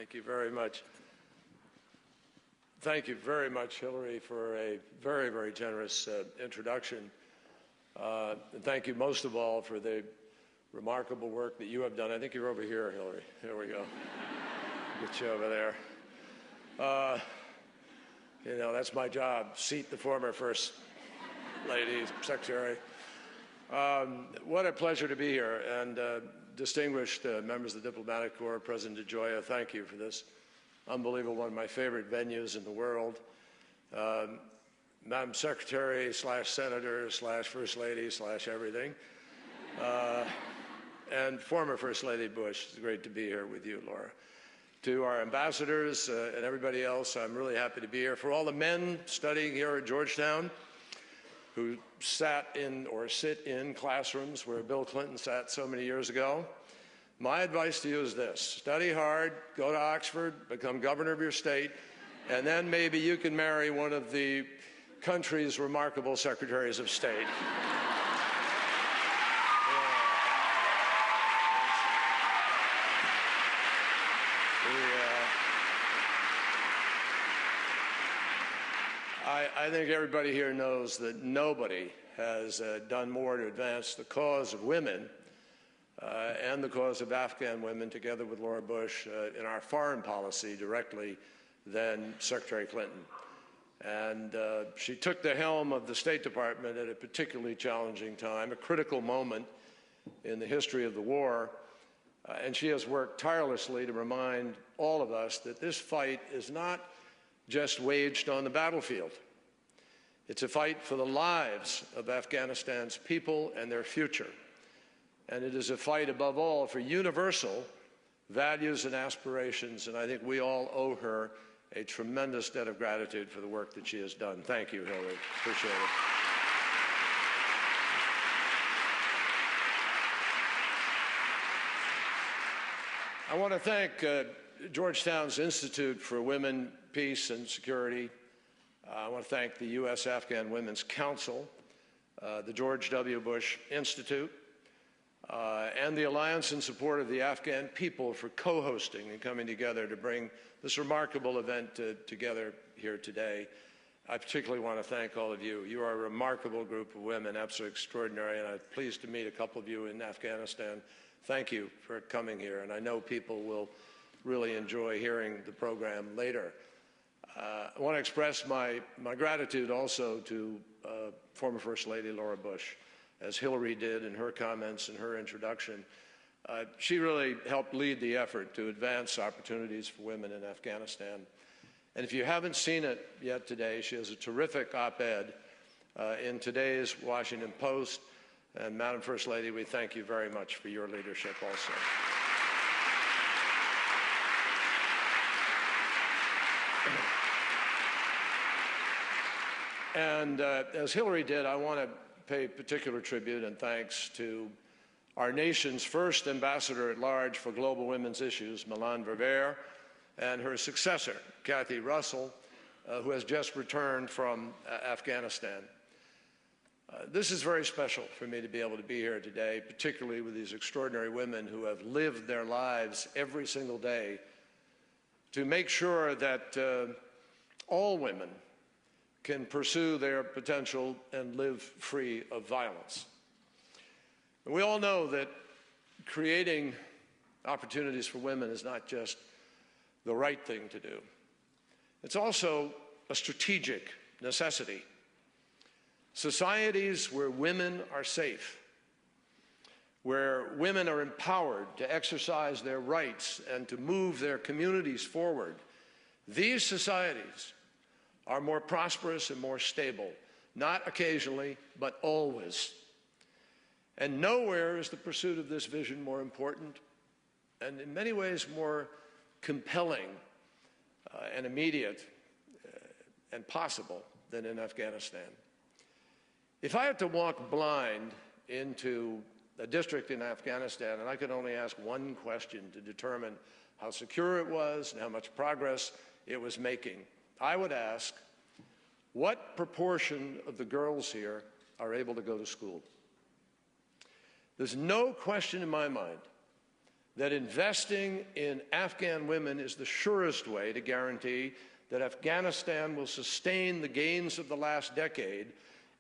Thank you very much. Thank you very much, Hillary, for a very, very generous introduction. And thank you most of all for the remarkable work that you have done. I think you're over here, Hillary. Here we go. Get you over there. You know, that's my job, seat the former First Lady, Secretary. What a pleasure to be here. And distinguished members of the Diplomatic Corps, President DeGioia, thank you for this unbelievable, one of my favorite venues in the world. Madam Secretary / Senator / First Lady / everything. And former First Lady Bush, it's great to be here with you, Laura. To our ambassadors and everybody else, I'm really happy to be here. For all the men studying here at Georgetown who sat in or sit in classrooms where Bill Clinton sat so many years ago, my advice to you is this: study hard, go to Oxford, become governor of your state, and then maybe you can marry one of the country's remarkable secretaries of state. I think everybody here knows that nobody has done more to advance the cause of women and the cause of Afghan women, together with Laura Bush, in our foreign policy directly than Secretary Clinton. And she took the helm of the State Department at a particularly challenging time, a critical moment in the history of the war. And she has worked tirelessly to remind all of us that this fight is not just waged on the battlefield. It's a fight for the lives of Afghanistan's people and their future. And it is a fight, above all, for universal values and aspirations. And I think we all owe her a tremendous debt of gratitude for the work that she has done. Thank you, Hillary. Appreciate it. I want to thank Georgetown's Institute for Women, Peace, and Security. I want to thank the U.S. Afghan Women's Council, the George W. Bush Institute, and the Alliance in Support of the Afghan People for co-hosting and coming together to bring this remarkable event together here today. I particularly want to thank all of you. You are a remarkable group of women, absolutely extraordinary, and I'm pleased to meet a couple of you in Afghanistan. Thank you for coming here, and I know people will really enjoy hearing the program later. I want to express my gratitude also to former First Lady Laura Bush, as Hillary did in her comments and her introduction. She really helped lead the effort to advance opportunities for women in Afghanistan. And if you haven't seen it yet today, she has a terrific op-ed in today's Washington Post. And Madam First Lady, we thank you very much for your leadership also. And as Hillary did, I want to pay particular tribute and thanks to our nation's first ambassador at large for global women's issues, Melanne Verveer, and her successor, Kathy Russell, who has just returned from Afghanistan. This is very special for me to be able to be here today, particularly with these extraordinary women who have lived their lives every single day to make sure that all women can pursue their potential and live free of violence. And we all know that creating opportunities for women is not just the right thing to do. It's also a strategic necessity. Societies where women are safe, where women are empowered to exercise their rights and to move their communities forward, these societies are more prosperous and more stable, not occasionally, but always. And nowhere is the pursuit of this vision more important and in many ways more compelling and immediate and possible than in Afghanistan. If I had to walk blind into a district in Afghanistan and I could only ask one question to determine how secure it was and how much progress it was making, I would ask, what proportion of the girls here are able to go to school? There's no question in my mind that investing in Afghan women is the surest way to guarantee that Afghanistan will sustain the gains of the last decade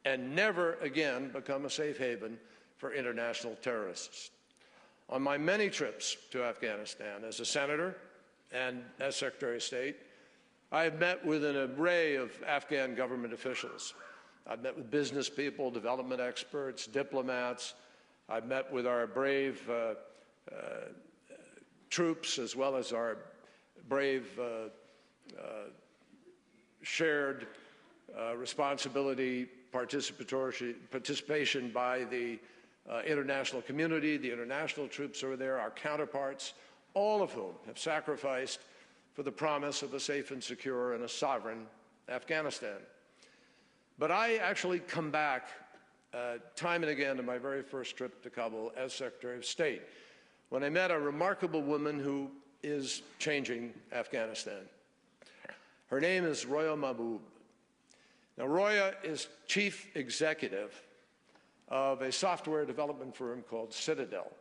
and never again become a safe haven for international terrorists. On my many trips to Afghanistan as a senator and as Secretary of State, I have met with an array of Afghan government officials. I've met with business people, development experts, diplomats. I've met with our brave troops as well as our brave shared responsibility participation by the international community, the international troops who are there, our counterparts, all of whom have sacrificed for the promise of a safe and secure and a sovereign Afghanistan. But I actually come back time and again to my very first trip to Kabul as Secretary of State, when I met a remarkable woman who is changing Afghanistan. Her name is Roya Mahbub. Now, Roya is chief executive of a software development firm called Citadel.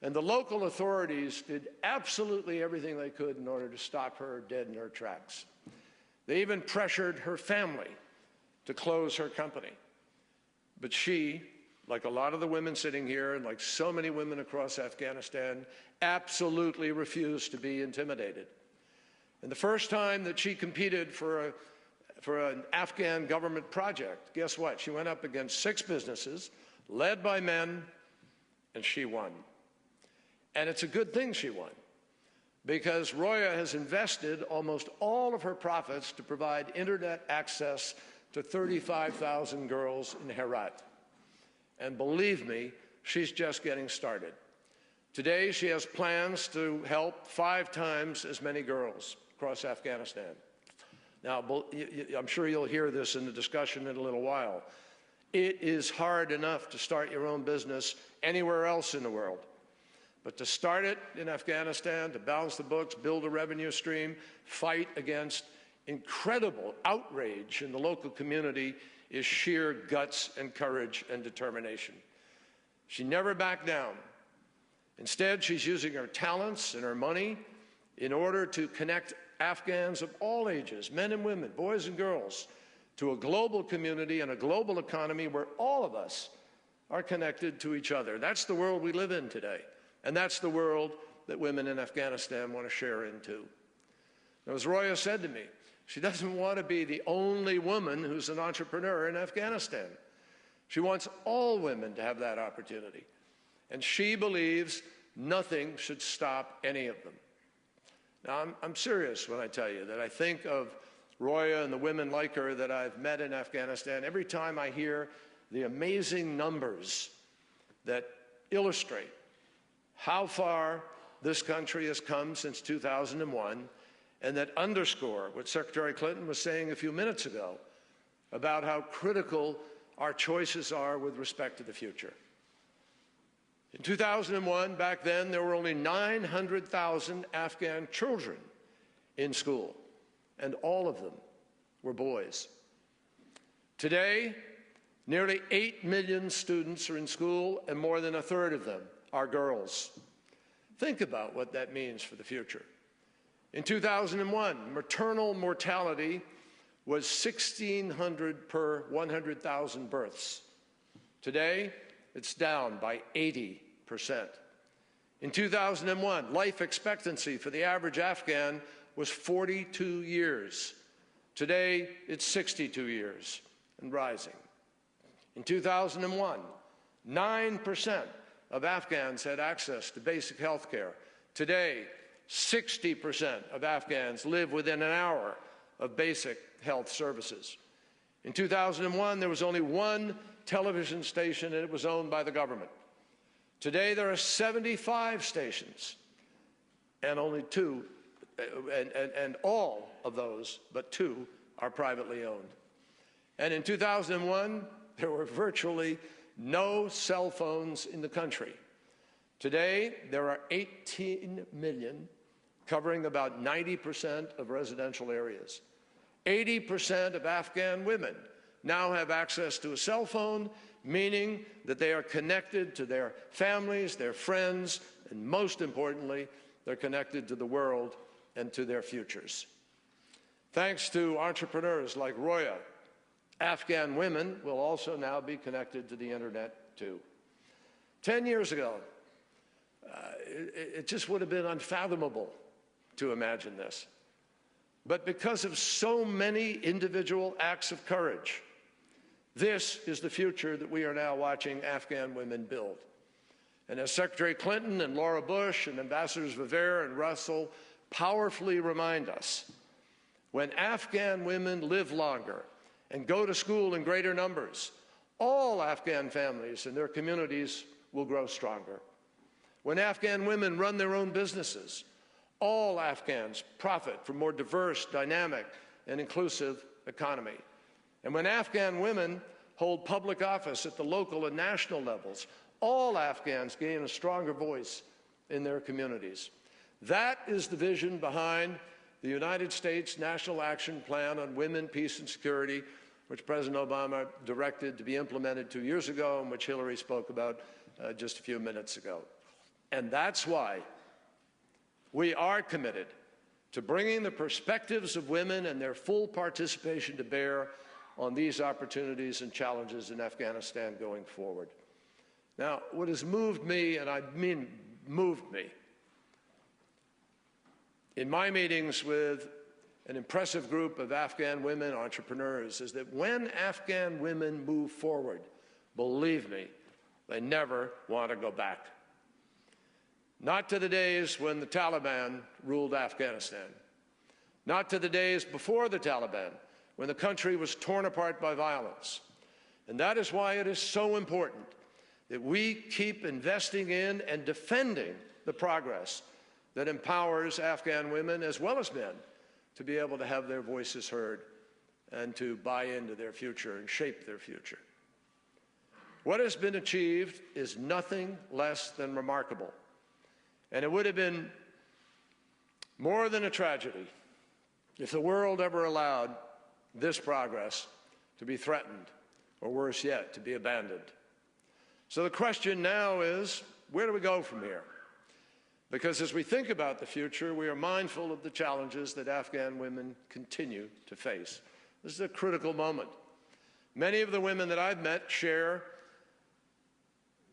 And the local authorities did absolutely everything they could in order to stop her dead in her tracks. They even pressured her family to close her company. But she, like a lot of the women sitting here and like so many women across Afghanistan, absolutely refused to be intimidated. And the first time that she competed for an Afghan government project, guess what? She went up against 6 businesses, led by men, and she won. And it's a good thing she won, because Roya has invested almost all of her profits to provide internet access to 35,000 girls in Herat. And believe me, she's just getting started. Today, she has plans to help 5 times as many girls across Afghanistan. Now, I'm sure you'll hear this in the discussion in a little while. It is hard enough to start your own business anywhere else in the world. But to start it in Afghanistan, to balance the books, build a revenue stream, fight against incredible outrage in the local community is sheer guts and courage and determination. She never backed down. Instead, she's using her talents and her money in order to connect Afghans of all ages, men and women, boys and girls, to a global community and a global economy where all of us are connected to each other. That's the world we live in today. And that's the world that women in Afghanistan want to share in too. Now, as Roya said to me, she doesn't want to be the only woman who's an entrepreneur in Afghanistan. She wants all women to have that opportunity. And she believes nothing should stop any of them. Now, I'm serious when I tell you that I think of Roya and the women like her that I've met in Afghanistan. Every time I hear the amazing numbers that illustrate how far this country has come since 2001, and that underscore what Secretary Clinton was saying a few minutes ago about how critical our choices are with respect to the future. In 2001, back then, there were only 900,000 Afghan children in school, and all of them were boys. Today, nearly 8 million students are in school, and more than a third of them are girls. Think about what that means for the future. In 2001, maternal mortality was 1,600 per 100,000 births. Today, it's down by 80%. In 2001, life expectancy for the average Afghan was 42 years. Today, it's 62 years and rising. In 2001, 9% of Afghans had access to basic health care. Today, 60% of Afghans live within an hour of basic health services. In 2001, there was only 1 television station, and it was owned by the government. Today, there are 75 stations, and only 2, and all of those but 2 are privately owned. And in 2001, there were virtually no cell phones in the country. Today, there are 18 million, covering about 90% of residential areas. 80% of Afghan women now have access to a cell phone, meaning that they are connected to their families, their friends, and most importantly, they're connected to the world and to their futures. Thanks to entrepreneurs like Roya, Afghan women will also now be connected to the internet too. 10 years ago, it just would have been unfathomable to imagine this. But because of so many individual acts of courage, this is the future that we are now watching Afghan women build. And as Secretary Clinton and Laura Bush and Ambassadors Viver and Russell powerfully remind us, when Afghan women live longer and go to school in greater numbers, all Afghan families and their communities will grow stronger. When Afghan women run their own businesses, all Afghans profit from a more diverse, dynamic, and inclusive economy. And when Afghan women hold public office at the local and national levels, all Afghans gain a stronger voice in their communities. That is the vision behind the United States National Action Plan on Women, Peace, and Security, which President Obama directed to be implemented 2 years ago and which Hillary spoke about just a few minutes ago. And that's why we are committed to bringing the perspectives of women and their full participation to bear on these opportunities and challenges in Afghanistan going forward. Now, what has moved me, and I mean moved me, in my meetings with an impressive group of Afghan women entrepreneurs is that when Afghan women move forward, believe me, they never want to go back. Not to the days when the Taliban ruled Afghanistan. Not to the days before the Taliban, when the country was torn apart by violence. And that is why it is so important that we keep investing in and defending the progress that empowers Afghan women as well as men to be able to have their voices heard and to buy into their future and shape their future. What has been achieved is nothing less than remarkable. And it would have been more than a tragedy if the world ever allowed this progress to be threatened, or worse yet, to be abandoned. So the question now is, where do we go from here? Because as we think about the future, we are mindful of the challenges that Afghan women continue to face. This is a critical moment. Many of the women that I've met share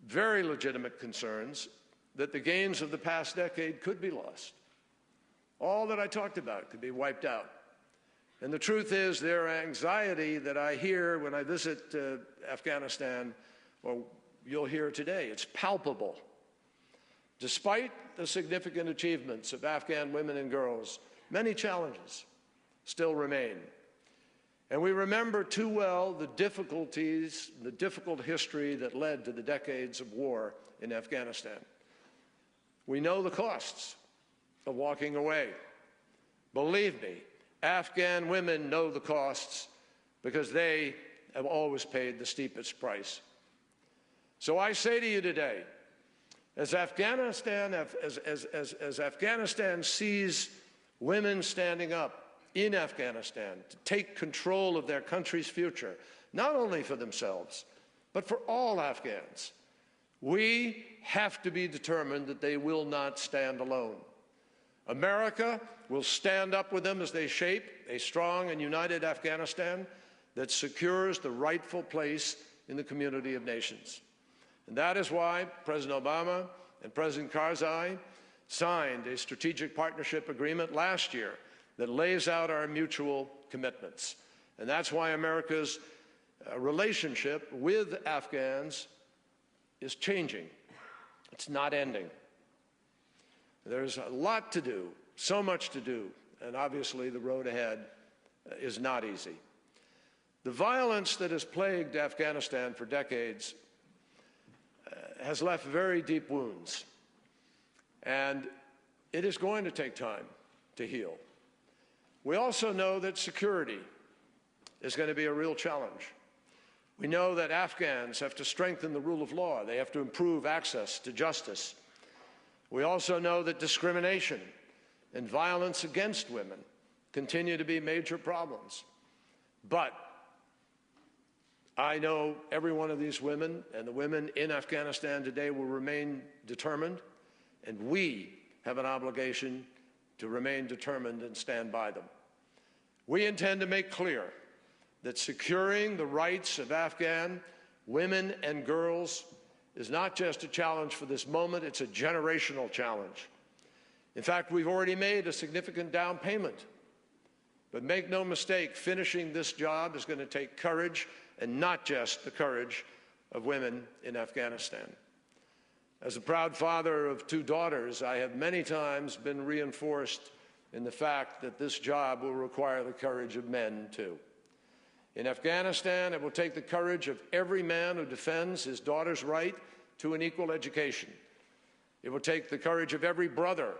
very legitimate concerns that the gains of the past decade could be lost. All that I talked about could be wiped out. And the truth is, their anxiety that I hear when I visit Afghanistan, well, you'll hear today, it's palpable. Despite the significant achievements of Afghan women and girls, many challenges still remain. And we remember too well the difficulties, the difficult history that led to the decades of war in Afghanistan. We know the costs of walking away. Believe me, Afghan women know the costs because they have always paid the steepest price. So I say to you today, as Afghanistan sees women standing up in Afghanistan to take control of their country's future, not only for themselves, but for all Afghans, we have to be determined that they will not stand alone. America will stand up with them as they shape a strong and united Afghanistan that secures the rightful place in the community of nations. And that is why President Obama and President Karzai signed a strategic partnership agreement last year that lays out our mutual commitments. And that's why America's relationship with Afghans is changing. It's not ending. There's a lot to do, so much to do, and obviously the road ahead is not easy. The violence that has plagued Afghanistan for decades has left very deep wounds, and it is going to take time to heal. We also know that security is going to be a real challenge. We know that Afghans have to strengthen the rule of law. They have to improve access to justice. We also know that discrimination and violence against women continue to be major problems. But I know every one of these women and the women in Afghanistan today will remain determined, and we have an obligation to remain determined and stand by them. We intend to make clear that securing the rights of Afghan women and girls is not just a challenge for this moment, it's a generational challenge. In fact, we've already made a significant down payment. But make no mistake, finishing this job is going to take courage, and not just the courage of women in Afghanistan. As a proud father of 2 daughters, I have many times been reinforced in the fact that this job will require the courage of men, too. In Afghanistan, it will take the courage of every man who defends his daughter's right to an equal education. It will take the courage of every brother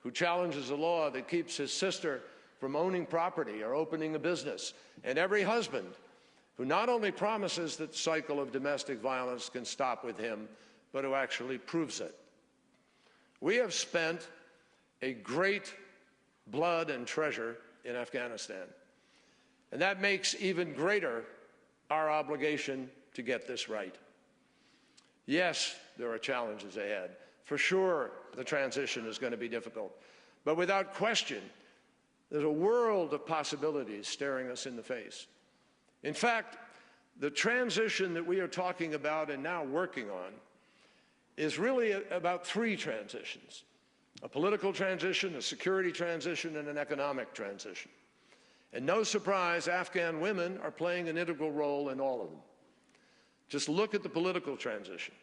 who challenges a law that keeps his sister from owning property or opening a business, and every husband who not only promises that the cycle of domestic violence can stop with him, but who actually proves it. We have spent a great blood and treasure in Afghanistan, and that makes even greater our obligation to get this right. Yes, there are challenges ahead. For sure, the transition is going to be difficult, but without question, there's a world of possibilities staring us in the face. In fact, the transition that we are talking about and now working on is really about 3 transitions: a political transition, a security transition, and an economic transition. And no surprise, Afghan women are playing an integral role in all of them. Just look at the political transition.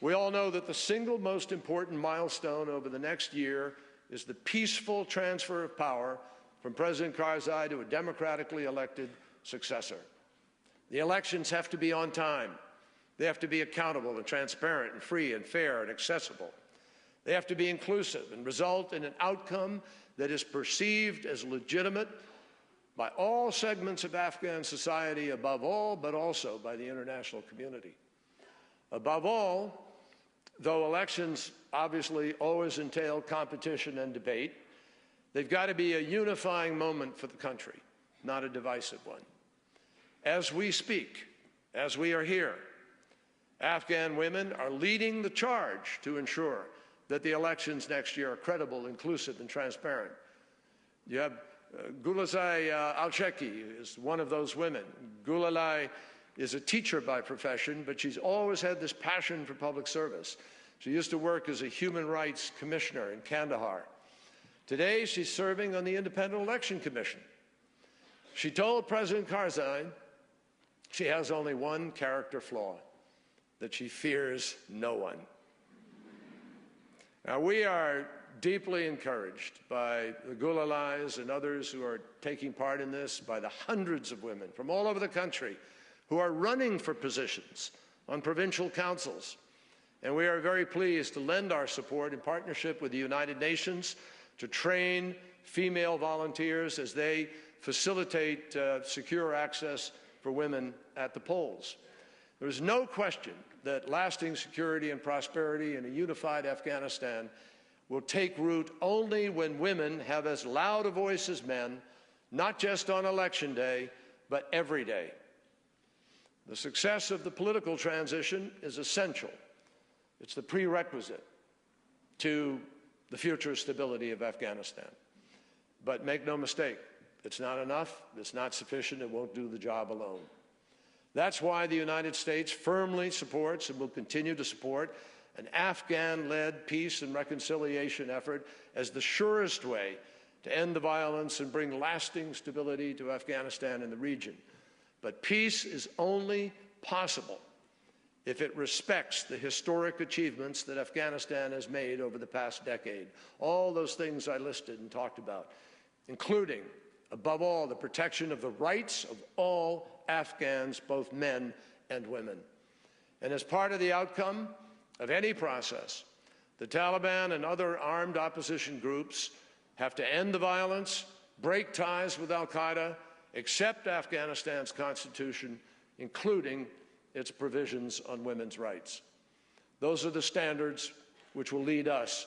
We all know that the single most important milestone over the next year is the peaceful transfer of power from President Karzai to a democratically elected successor. The elections have to be on time. They have to be accountable and transparent and free and fair and accessible. They have to be inclusive and result in an outcome that is perceived as legitimate by all segments of Afghan society above all, but also by the international community. Above all, though elections obviously always entail competition and debate, they've got to be a unifying moment for the country, not a divisive one. As we speak, as we are here, Afghan women are leading the charge to ensure that the elections next year are credible, inclusive, and transparent. You have Gulizai Alsheki is one of those women. Gulizai is a teacher by profession, but she's always had this passion for public service. She used to work as a human rights commissioner in Kandahar. Today, she's serving on the Independent Election Commission. She told President Karzai she has only one character flaw, that she fears no one. Now, we are deeply encouraged by the Gulizais and others who are taking part in this, by the hundreds of women from all over the country who are running for positions on provincial councils. And we are very pleased to lend our support in partnership with the United Nations to train female volunteers as they facilitate secure access for women at the polls. There is no question that lasting security and prosperity in a unified Afghanistan will take root only when women have as loud a voice as men, not just on election day, but every day. The success of the political transition is essential. It's the prerequisite to the future stability of Afghanistan. But make no mistake, it's not enough, it's not sufficient, it won't do the job alone. That's why the United States firmly supports and will continue to support an Afghan-led peace and reconciliation effort as the surest way to end the violence and bring lasting stability to Afghanistan and the region. But peace is only possible if it respects the historic achievements that Afghanistan has made over the past decade. All those things I listed and talked about, including, above all, the protection of the rights of all Afghans, both men and women. And as part of the outcome of any process, the Taliban and other armed opposition groups have to end the violence, break ties with al-Qaeda, accept Afghanistan's constitution, including its provisions on women's rights. Those are the standards which will lead us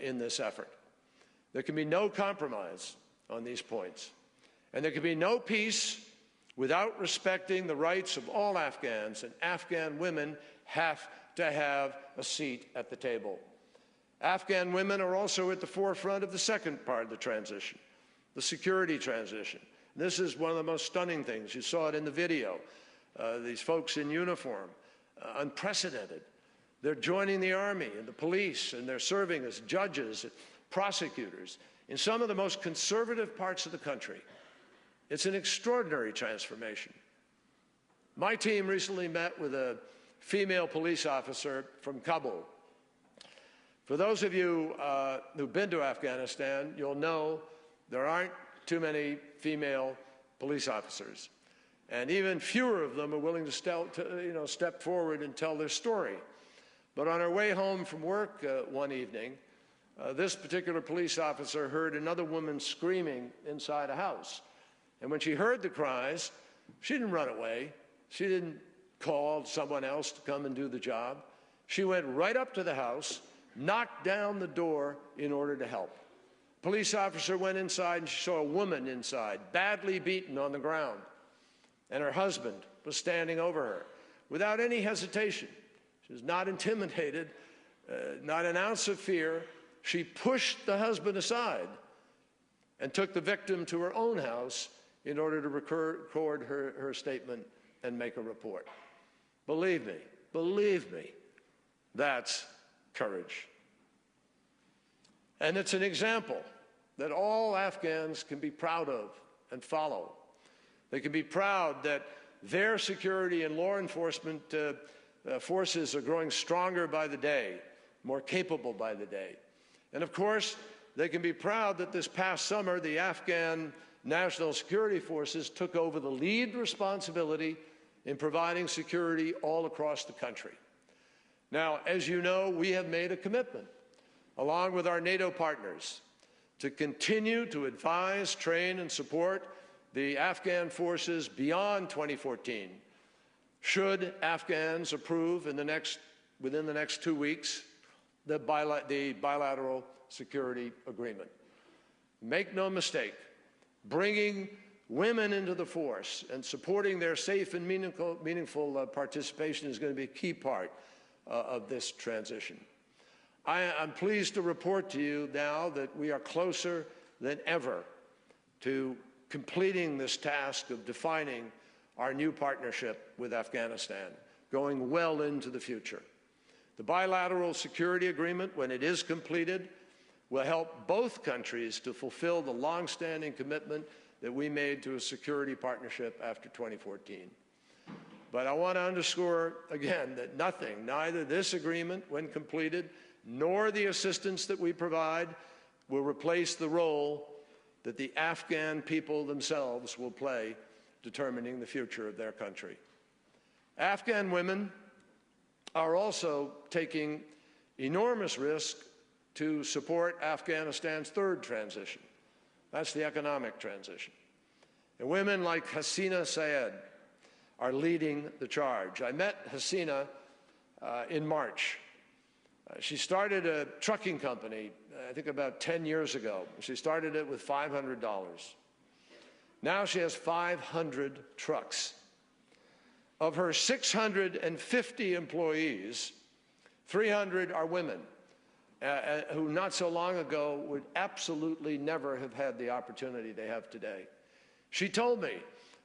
in this effort. There can be no compromise on these points, and there can be no peace without respecting the rights of all Afghans, and Afghan women have to have a seat at the table. Afghan women are also at the forefront of the second part of the transition, the security transition. This is one of the most stunning things. You saw it in the video. These folks in uniform, unprecedented. They're joining the Army and the police, and they're serving as judges, prosecutors, in some of the most conservative parts of the country. It's an extraordinary transformation. My team recently met with a female police officer from Kabul. For those of you who've been to Afghanistan, you'll know there aren't too many female police officers. And even fewer of them are willing to step forward and tell their story. But on our way home from work one evening, this particular police officer heard another woman screaming inside a house. And when she heard the cries, she didn't run away. She didn't call someone else to come and do the job. She went right up to the house, knocked down the door in order to help. Police officer went inside and she saw a woman inside, badly beaten on the ground. And her husband was standing over her without any hesitation. She was not intimidated, not an ounce of fear. She pushed the husband aside and took the victim to her own house in order to record her statement and make a report. Believe me, that's courage. And it's an example that all Afghans can be proud of and follow. They can be proud that their security and law enforcement forces are growing stronger by the day, more capable by the day. And of course, they can be proud that this past summer, the Afghan National Security Forces took over the lead responsibility in providing security all across the country. Now, as you know, we have made a commitment, along with our NATO partners, to continue to advise, train, and support the Afghan forces beyond 2014, should Afghans approve within the next 2 weeks the bilateral security agreement. Make no mistake, bringing women into the force and supporting their safe and meaningful participation is going to be a key part of this transition. I'm pleased to report to you now that we are closer than ever to completing this task of defining our new partnership with Afghanistan, going well into the future. The bilateral security agreement, when it is completed, will help both countries to fulfill the long-standing commitment that we made to a security partnership after 2014. But I want to underscore again that nothing, neither this agreement when completed, nor the assistance that we provide, will replace the role that the Afghan people themselves will play determining the future of their country. Afghan women are also taking enormous risk to support Afghanistan's third transition. That's the economic transition. And women like Hasina Syed are leading the charge. I met Hasina in March. She started a trucking company, I think about 10 years ago. She started it with $500. Now she has 500 trucks. Of her 650 employees, 300 are women who not so long ago would absolutely never have had the opportunity they have today. She told me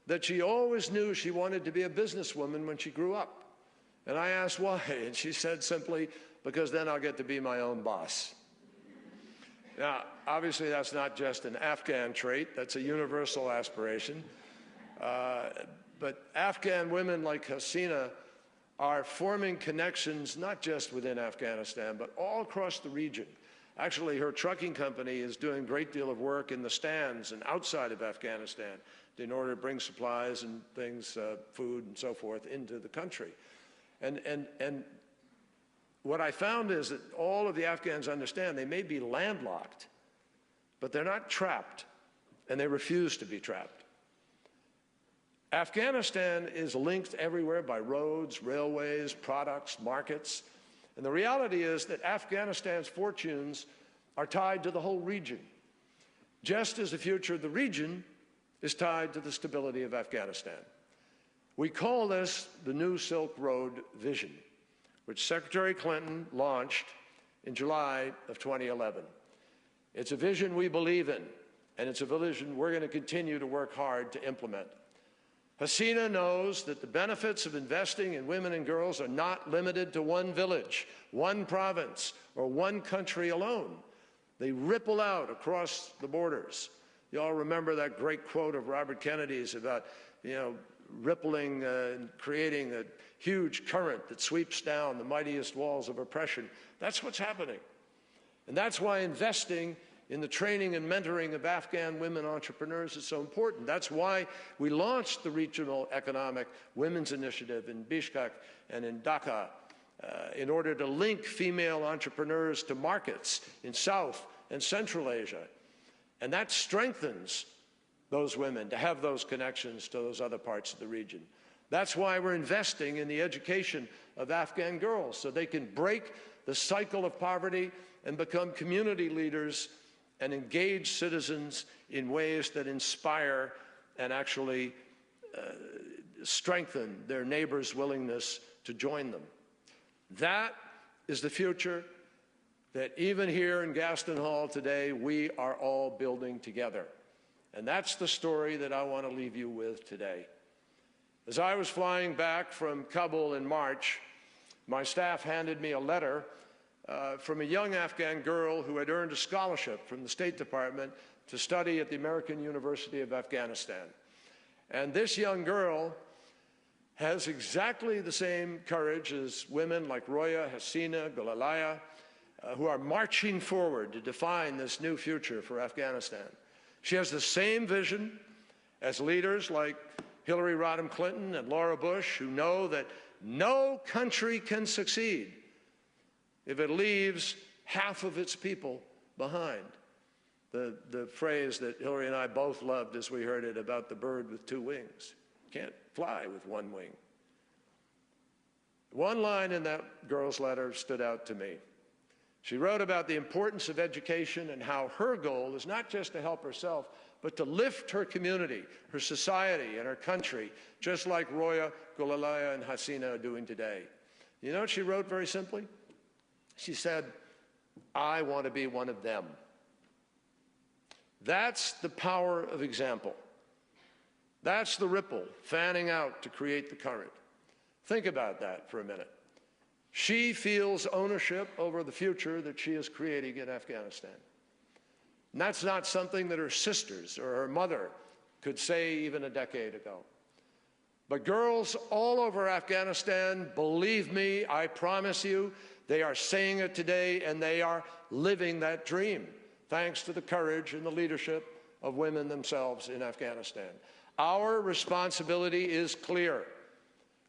that she always knew she wanted to be a businesswoman when she grew up. And I asked why, and she said simply, because then I'll get to be my own boss. Now, obviously that's not just an Afghan trait, that's a universal aspiration. But Afghan women like Hasina are forming connections not just within Afghanistan, but all across the region. Actually, her trucking company is doing a great deal of work in the stands and outside of Afghanistan in order to bring supplies and things, food and so forth, into the country. And what I found is that all of the Afghans understand they may be landlocked, but they're not trapped, and they refuse to be trapped. Afghanistan is linked everywhere by roads, railways, products, markets. And the reality is that Afghanistan's fortunes are tied to the whole region. Just as the future of the region is tied to the stability of Afghanistan. We call this the New Silk Road Vision, which Secretary Clinton launched in July of 2011. It's a vision we believe in, and it's a vision we're going to continue to work hard to implement. Hasina knows that the benefits of investing in women and girls are not limited to one village, one province, or one country alone. They ripple out across the borders. You all remember that great quote of Robert Kennedy's about, rippling and creating a huge current that sweeps down the mightiest walls of oppression. That's what's happening. And that's why investing in the training and mentoring of Afghan women entrepreneurs is so important. That's why we launched the Regional Economic Women's Initiative in Bishkek and in Dhaka in order to link female entrepreneurs to markets in South and Central Asia. And that strengthens those women to have those connections to those other parts of the region. That's why we're investing in the education of Afghan girls, so they can break the cycle of poverty and become community leaders and engage citizens in ways that inspire and actually strengthen their neighbors' willingness to join them. That is the future that even here in Gaston Hall today, we are all building together. And that's the story that I want to leave you with today. As I was flying back from Kabul in March, my staff handed me a letter from a young Afghan girl who had earned a scholarship from the State Department to study at the American University of Afghanistan. And this young girl has exactly the same courage as women like Roya, Hasina, Gulalaya, who are marching forward to define this new future for Afghanistan. She has the same vision as leaders like Hillary Rodham Clinton and Laura Bush, who know that no country can succeed if it leaves half of its people behind. The phrase that Hillary and I both loved as we heard it about the bird with two wings. Can't fly with one wing. One line in that girl's letter stood out to me. She wrote about the importance of education and how her goal is not just to help herself, but to lift her community, her society, and her country, just like Roya, Gulalaya, and Hasina are doing today. You know what she wrote very simply? She said, I want to be one of them. That's the power of example. That's the ripple fanning out to create the current. Think about that for a minute. She feels ownership over the future that she is creating in Afghanistan. And that's not something that her sisters or her mother could say even a decade ago. But girls all over Afghanistan, believe me, I promise you, they are saying it today, and they are living that dream, thanks to the courage and the leadership of women themselves in Afghanistan. Our responsibility is clear.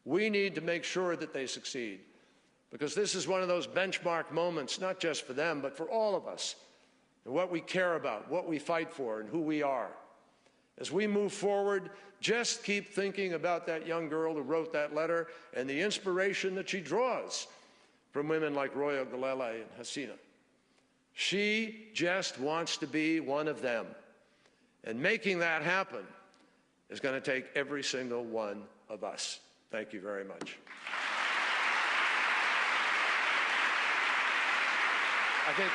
We need to make sure that they succeed, because this is one of those benchmark moments, not just for them, but for all of us, and what we care about, what we fight for, and who we are. As we move forward, just keep thinking about that young girl who wrote that letter and the inspiration that she draws from women like Roya, Gulalaya, and Hasina. She just wants to be one of them. And making that happen is going to take every single one of us. Thank you very much. I think